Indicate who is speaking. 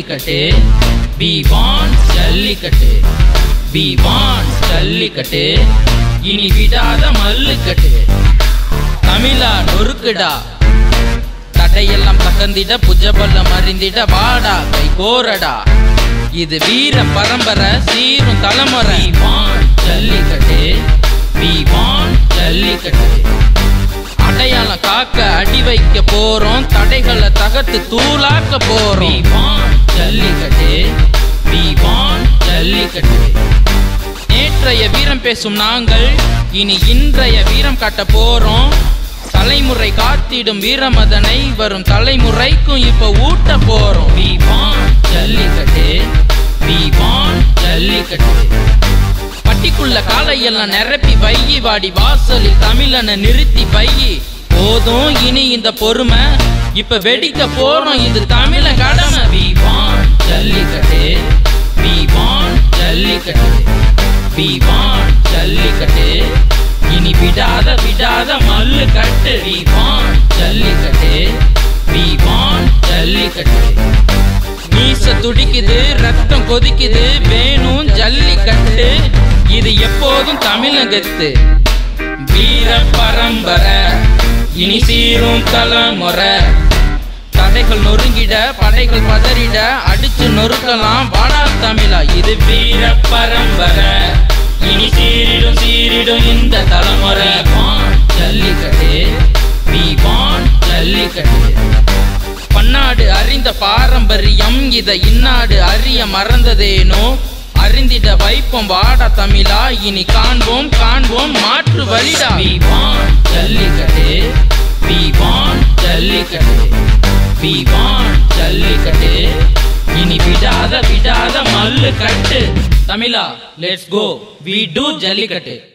Speaker 1: Jallikattu, we want jallikattu, we want jallikattu, இனி விடாத மல்லுக்கட்டு. தமிழா நொறுக்குடா, தடையெல்லாம் தகர்ந்திட, புஜபல்லம் அறிந்திட, வாடா கை கோரடா, இது வீர பரம்பரை சீரும் தலைமுறை. we want jallikattu, we want jallikattu, அடையாளம் காக்க அடி வைக்க போறோம், தடைகளை தகர்த்து தூளாக்க போறோம். we want jallikattu, we want jallikattu. நேற்றைய வீரம் பேசும் நாங்கள் இனி இன்றைய வீரம் காட்ட போறோம். தலைமுறை காத்திடும் வீரமதனை வரும் தலைமுறைக்கும் இப்ப ஊட்ட போறோம். we want jallikattu, we want jallikattu. பட்டிக்குள்ள காலையெல்லாம் நிரப்பி வையி, வாடி வாசலில் தமிழனை நிறுத்தி பையி. போதும் இனி இந்த பொறுமை, இப்ப வெடிக்க போறோம், இது தமிழன் கடமை. we want jallikattu, we want jallikattu, we want jallikattu, இனி விடாத விடாத மல்லு கட்டு. we want jallikattu, we want jallikattu. மீச துடிக்குது, ரத்தம் கொதிக்குது, வேணும் ஜல்லிக்கட்டு, இது எப்போதும் தமிழகத்து வீர பரம்பரை, இனி சீரும் தலைமுறை. தடைகள் நொறுங்கிட, படைகள் பதறிட, அடிச்சு நொறுக்கலாம் வாடா தமிழா, இது வீர பரம்பரை, இனி சீரிடும் சீரிடும் இந்த தலைமுறை. Jallikattu, we want jallikattu. பன்னாடு அறிந்த பாரம்பரியம், இதை இந்நாடு அறிய மறந்ததேனோ, அறிந்திட வைப்போம் வாடா தமிழா, இனி காண்போம் காண்போம் மாற்று வழிடா. we want jallikattu, we want jallikattu, we want jallikattu, இனி விடாத விடாத மல்லு கட்டு. தமிழா let's go, we do jallikattu.